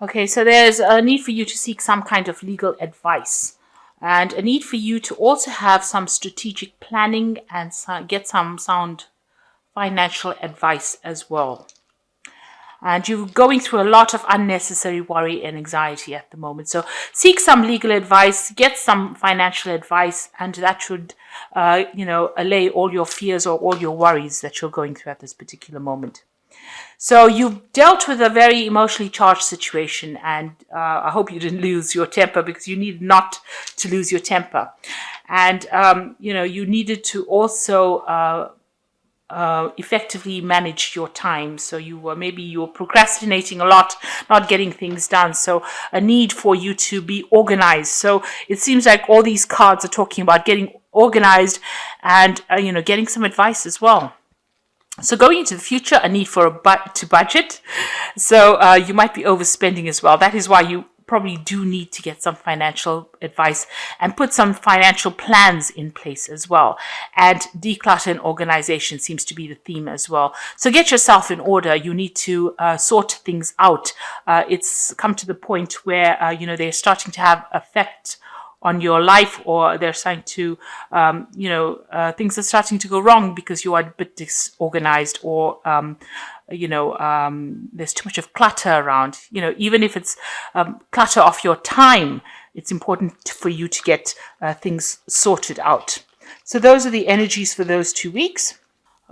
Okay, so there's a need for you to seek some kind of legal advice and a need for you to also have some strategic planning and get some sound financial advice as well. And you're going through a lot of unnecessary worry and anxiety at the moment. So seek some legal advice, get some financial advice, and that should, allay all your fears or all your worries that you're going through at this particular moment. So you've dealt with a very emotionally charged situation, and I hope you didn't lose your temper, because you need not to lose your temper. And, you needed to also effectively manage your time. So you were procrastinating a lot, not getting things done. So a need for you to be organized. So it seems like all these cards are talking about getting organized and, getting some advice as well. So going into the future, a need for to budget. So you might be overspending as well. That is why you probably do need to get some financial advice and put some financial plans in place as well. And declutter and organization seems to be the theme as well. So get yourself in order. You need to sort things out. It's come to the point where, they're starting to have effect on your life, or they're starting to, things are starting to go wrong because you are a bit disorganized, or, there's too much of clutter around. Even if it's clutter of your time, it's important for you to get things sorted out. So those are the energies for those 2 weeks.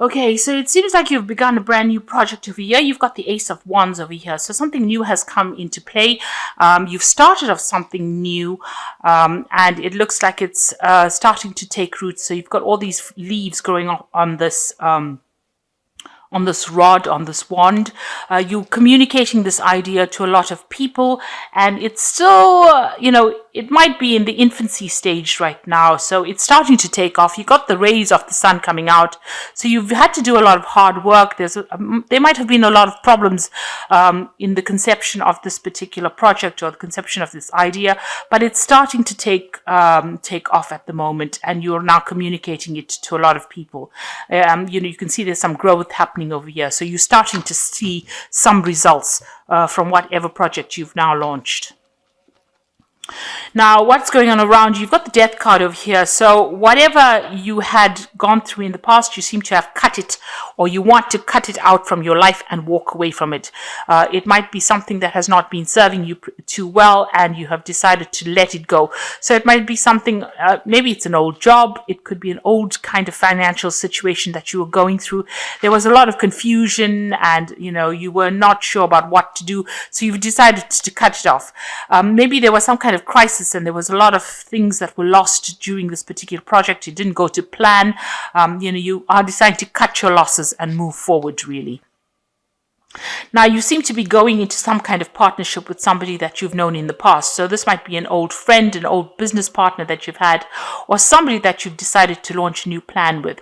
Okay, so it seems like you've begun a brand new project over here. You've got the Ace of Wands over here. So something new has come into play. You've started off something new, and it looks like it's starting to take root. So you've got all these leaves growing on this rod, on this wand. You're communicating this idea to a lot of people, and it's still, it might be in the infancy stage right now. So it's starting to take off. You got the rays of the sun coming out. So you've had to do a lot of hard work. There might have been a lot of problems in the conception of this particular project or the conception of this idea, but it's starting to take off at the moment, and you're now communicating it to a lot of people. You can see there's some growth happening over here. So you're starting to see some results from whatever project you've now launched. Now, what's going on around you? You've got the Death card over here. So whatever you had gone through in the past, you seem to have cut it, or you want to cut it out from your life and walk away from it. It might be something that has not been serving you too well, and you have decided to let it go. So it might be something, maybe it's an old job. It could be an old kind of financial situation that you were going through. There was a lot of confusion, and, you were not sure about what to do. So you've decided to cut it off. Maybe there was some kind of crisis, and there was a lot of things that were lost during this particular project. It didn't go to plan. You are deciding to cut your losses and move forward, really. Now, you seem to be going into some kind of partnership with somebody that you've known in the past. So this might be an old friend, an old business partner that you've had, or somebody that you've decided to launch a new plan with.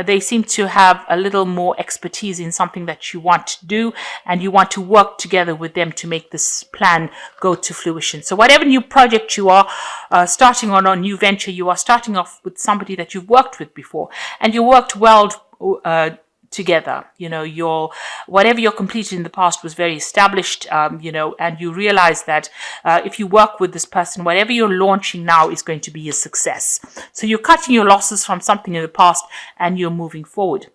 They seem to have a little more expertise in something that you want to do, and you want to work together with them to make this plan go to fruition. So whatever new project you are starting on, or new venture, you are starting off with somebody that you've worked with before, and you worked well together. Whatever you completed in the past was very established, and you realize that if you work with this person, whatever you're launching now is going to be a success. So you're cutting your losses from something in the past, and you're moving forward.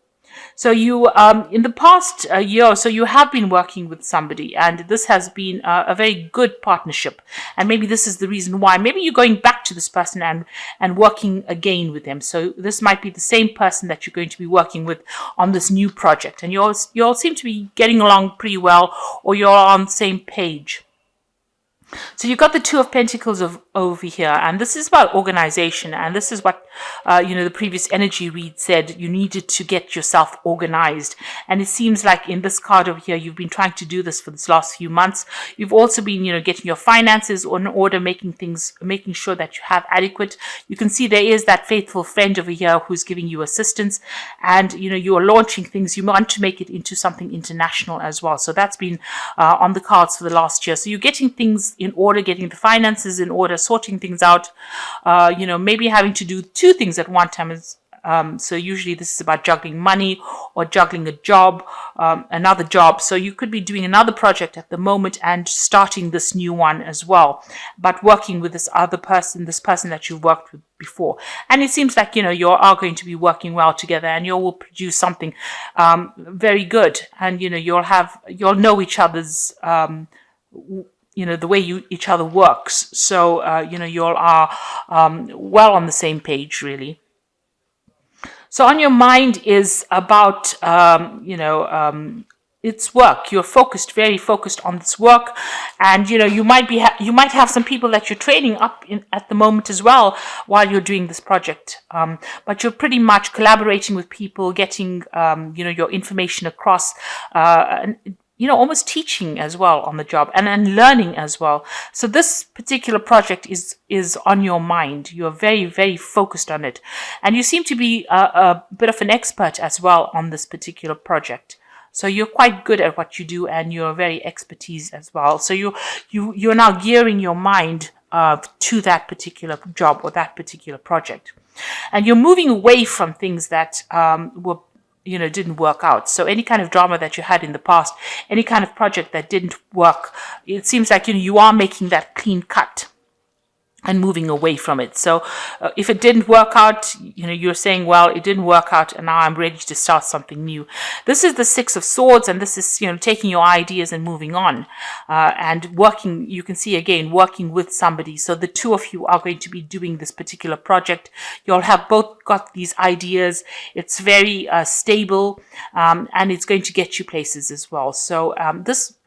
So you, in the past year, so you have been working with somebody, and this has been a very good partnership. And maybe this is the reason why. Maybe you're going back to this person and working again with them. So this might be the same person that you're going to be working with on this new project. And you all seem to be getting along pretty well, or you're on the same page. So you've got the Two of Pentacles over here, and this is about organization, and this is what the previous energy read said. You needed to get yourself organized, and it seems like in this card over here, you've been trying to do this for this last few months. You've also been getting your finances in order, making sure that you have adequate. You can see there is that faithful friend over here who's giving you assistance, and you are launching things. You want to make it into something international as well. So that's been on the cards for the last year. So you're getting things in order, getting the finances in order, sorting things out, maybe having to do two things at one time So usually this is about juggling money or juggling a job, another job. So you could be doing another project at the moment and starting this new one as well, but working with this other person, this person that you've worked with before. And it seems like, you are going to be working well together, and you will produce something very good. And, you'll know each other's, the way each other works. So, you all are well on the same page, really. So on your mind is about, it's work. You're very focused on this work, and you might have some people that you're training up at the moment as well while you're doing this project. But you're pretty much collaborating with people, getting your information across, and almost teaching as well on the job, and learning as well. So this particular project is on your mind. You're very, very focused on it. And you seem to be a bit of an expert as well on this particular project. So you're quite good at what you do, and you're very expertise as well. So you're now gearing your mind to that particular job or that particular project. And you're moving away from things that were didn't work out. So any kind of drama that you had in the past, any kind of project that didn't work, it seems like you are making that clean cut and moving away from it. So if it didn't work out, you're saying, well, it didn't work out, and now I'm ready to start something new. This is the Six of Swords, and this is taking your ideas and moving on, and working. You can see again working with somebody. So the two of you are going to be doing this particular project. You'll have both got these ideas. It's very stable, and it's going to get you places as well. So this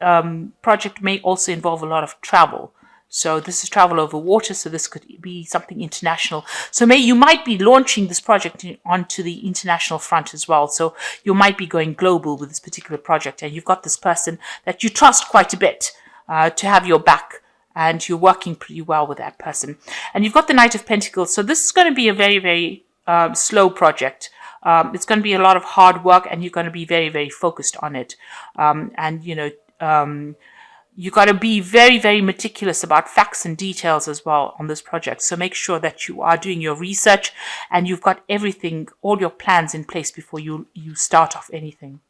project may also involve a lot of travel. So this is travel over water, so this could be something international. So you might be launching this project onto the international front as well. So you might be going global with this particular project, and you've got this person that you trust quite a bit to have your back, and you're working pretty well with that person. And you've got the Knight of Pentacles. So this is going to be a very, very slow project. It's going to be a lot of hard work, and you're going to be very, very focused on it. You got to be very, very meticulous about facts and details as well on this project. So make sure that you are doing your research and you've got everything, all your plans in place before you start off anything.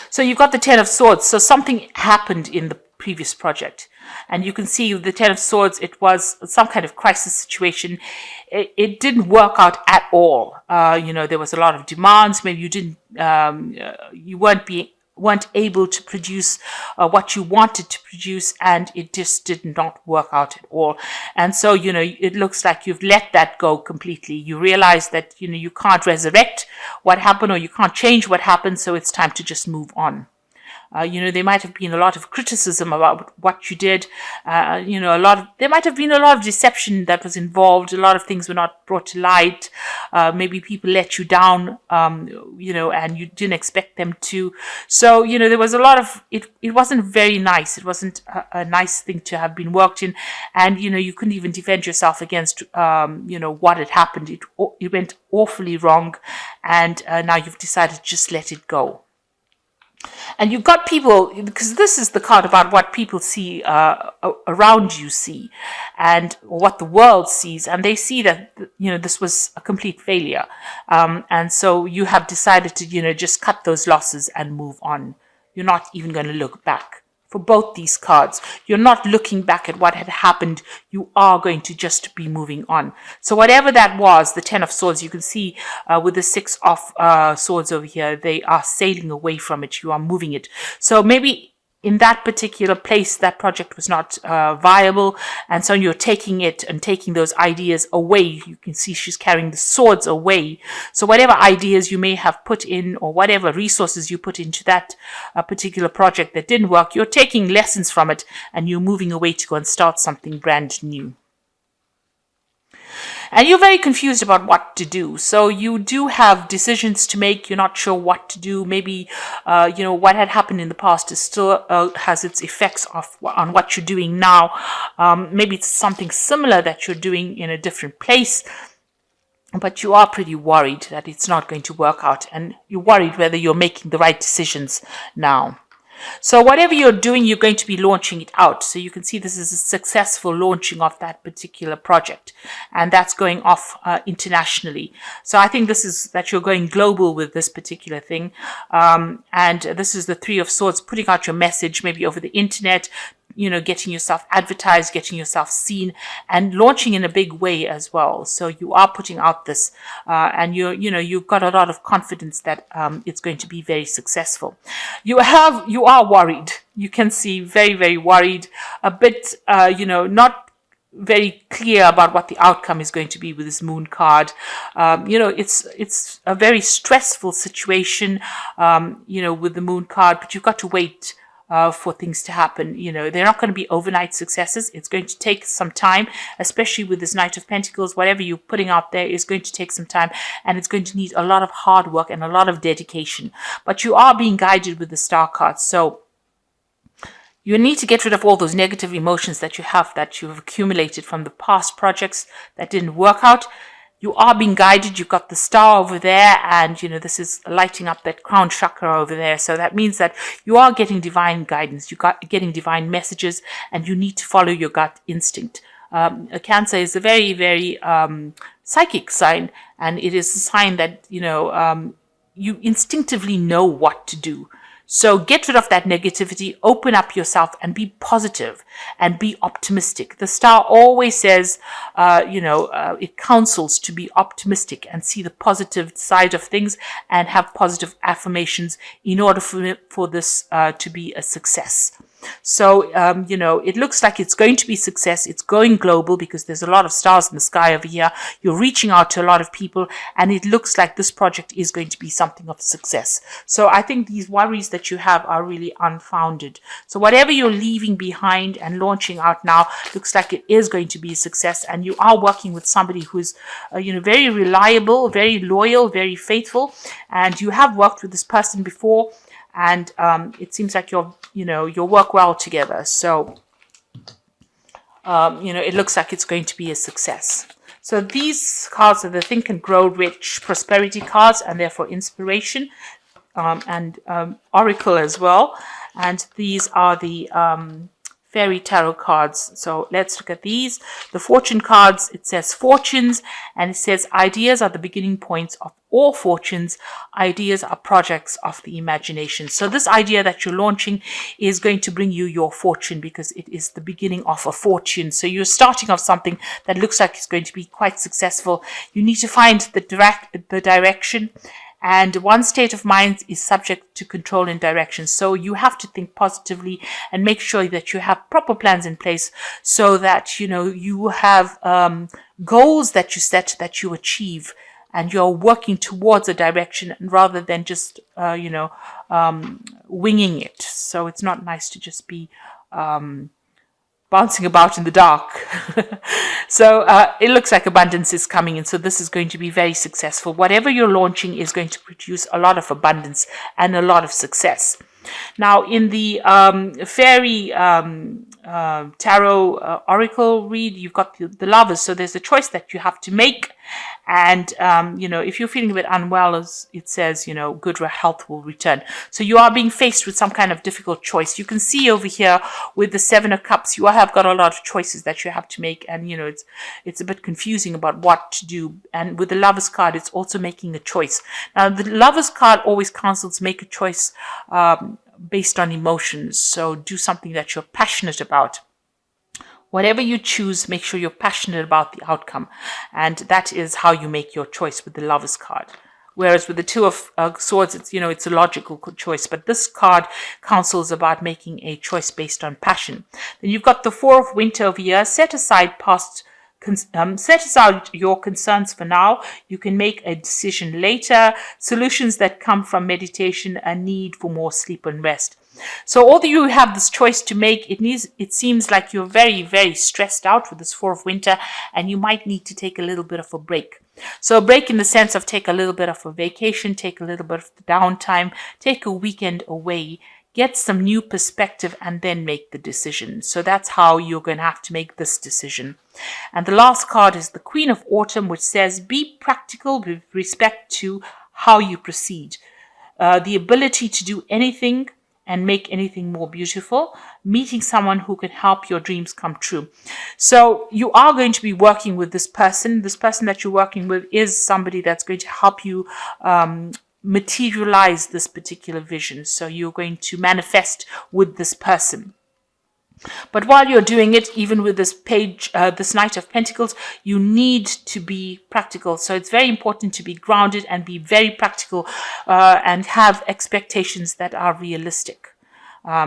So you've got the Ten of Swords. So something happened in the previous project. And you can see the Ten of Swords, it was some kind of crisis situation. It didn't work out at all. There was a lot of demands. Maybe you weren't able to produce what you wanted to produce, and it just did not work out at all. And so, it looks like you've let that go completely. You realize that, you can't resurrect what happened, or you can't change what happened, so it's time to just move on. There might have been a lot of criticism about what you did. There might have been a lot of deception that was involved. A lot of things were not brought to light. Maybe people let you down, and you didn't expect them to. So, there was a lot of, it wasn't very nice. It wasn't a nice thing to have been worked in. And, you couldn't even defend yourself against, what had happened. It went awfully wrong. And now you've decided to just let it go. And you've got people, because this is the card about what people see around you see, and what the world sees, and they see that this was a complete failure, and so you have decided to just cut those losses and move on. You're not even going to look back. For both these cards, you're not looking back at what had happened. You are going to just be moving on. So whatever that was, the Ten of Swords, you can see with the Six of Swords over here, they are sailing away from it. You are moving it. So maybe in that particular place, that project was not viable. And so you're taking it and taking those ideas away. You can see she's carrying the swords away. So whatever ideas you may have put in, or whatever resources you put into that particular project that didn't work, you're taking lessons from it and you're moving away to go and start something brand new. And you're very confused about what to do. So you do have decisions to make. You're not sure what to do. Maybe, what had happened in the past is still has its effects on what you're doing now. Maybe it's something similar that you're doing in a different place. But you are pretty worried that it's not going to work out. And you're worried whether you're making the right decisions now. So whatever you're doing, you're going to be launching it out. So you can see this is a successful launching of that particular project, and that's going off internationally. So I think this is that you're going global with this particular thing. And this is the Three of Swords, putting out your message maybe over the internet, getting yourself advertised, getting yourself seen, and launching in a big way as well. So you are putting out this, and you've got a lot of confidence that it's going to be very successful. You are worried. You can see very, very worried, a bit, not very clear about what the outcome is going to be with this Moon card. It's a very stressful situation, with the Moon card, but you've got to wait for things to happen. They're not going to be overnight successes. It's going to take some time, especially with this Knight of Pentacles. Whatever you're putting out there is going to take some time, and it's going to need a lot of hard work and a lot of dedication. But you are being guided with the Star card. So you need to get rid of all those negative emotions that you've accumulated from the past projects that didn't work out. You are being guided. You've got the star over there, and this is lighting up that crown chakra over there. So that means that you are getting divine guidance. You're getting divine messages, and you need to follow your gut instinct. A Cancer is a very, very psychic sign, and it is a sign that you instinctively know what to do. So get rid of that negativity, open up yourself, and be positive and be optimistic. The star always says, it counsels to be optimistic and see the positive side of things and have positive affirmations in order for this to be a success. So, it looks like it's going to be success. It's going global because there's a lot of stars in the sky over here. You're reaching out to a lot of people, and it looks like this project is going to be something of success. So I think these worries that you have are really unfounded. So whatever you're leaving behind and launching out now looks like it is going to be a success, and you are working with somebody who's, very reliable, very loyal, very faithful, and you have worked with this person before. And it seems like you'll work well together. So, it looks like it's going to be a success. So these cards are the Think and Grow Rich prosperity cards, and therefore inspiration and oracle as well. And these are the fairy tarot cards. So let's look at these. The fortune cards, it says fortunes, and it says ideas are the beginning points of all fortunes. Ideas are projects of the imagination. So this idea that you're launching is going to bring you your fortune, because it is the beginning of a fortune. So you're starting off something that looks like it's going to be quite successful. You need to find the direction. And one state of mind is subject to control and direction. So you have to think positively and make sure that you have proper plans in place so that, you have goals that you set, that you achieve, and you're working towards a direction rather than just, winging it. So it's not nice to just be bouncing about in the dark. So it looks like abundance is coming in. So this is going to be very successful. Whatever you're launching is going to produce a lot of abundance and a lot of success. Now, in the fairy tarot oracle read, you've got the Lovers. So there's a choice that you have to make. And, if you're feeling a bit unwell, as it says, good health will return. So you are being faced with some kind of difficult choice. You can see over here with the Seven of Cups, you have got a lot of choices that you have to make. And, it's a bit confusing about what to do. And with the Lovers card, it's also making a choice. Now, the Lovers card always counsels make a choice based on emotions. So do something that you're passionate about. Whatever you choose, make sure you're passionate about the outcome. And that is how you make your choice with the Lovers card. Whereas with the Two of Swords, it's a logical choice. But this card counsels about making a choice based on passion. Then you've got the Four of Winter over here. Set aside your concerns for now. You can make a decision later. Solutions that come from meditation, a need for more sleep and rest. So although you have this choice to make, it seems like you're very, very stressed out with this Four of Winter, and you might need to take a little bit of a break. So a break in the sense of take a little bit of a vacation, take a little bit of the downtime, take a weekend away, get some new perspective, and then make the decision. So that's how you're going to have to make this decision. And the last card is the Queen of Autumn, which says, be practical with respect to how you proceed. The ability to do anything and make anything more beautiful, meeting someone who can help your dreams come true. So you are going to be working with this person. This person that you're working with is somebody that's going to help you materialize this particular vision. So you're going to manifest with this person. But while you're doing it, even with this page, this Knight of Pentacles, you need to be practical. So it's very important to be grounded and be very practical and have expectations that are realistic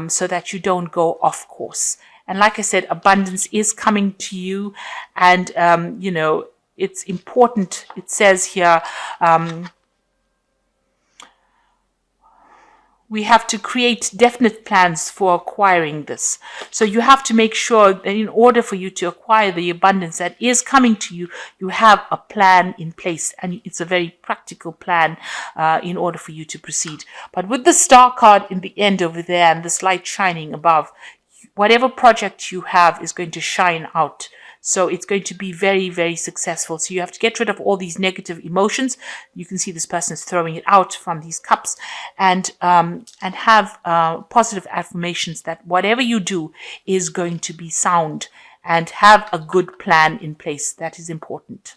so that you don't go off course. And like I said, abundance is coming to you. And, you know, it's important. It says here, we have to create definite plans for acquiring this. So you have to make sure that in order for you to acquire the abundance that is coming to you, you have a plan in place, and it's a very practical plan in order for you to proceed. But with the Star card in the end over there and this light shining above, whatever project you have is going to shine out. So it's going to be very, very successful. So you have to get rid of all these negative emotions. You can see this person is throwing it out from these cups, and have positive affirmations that whatever you do is going to be sound, and have a good plan in place. That is important.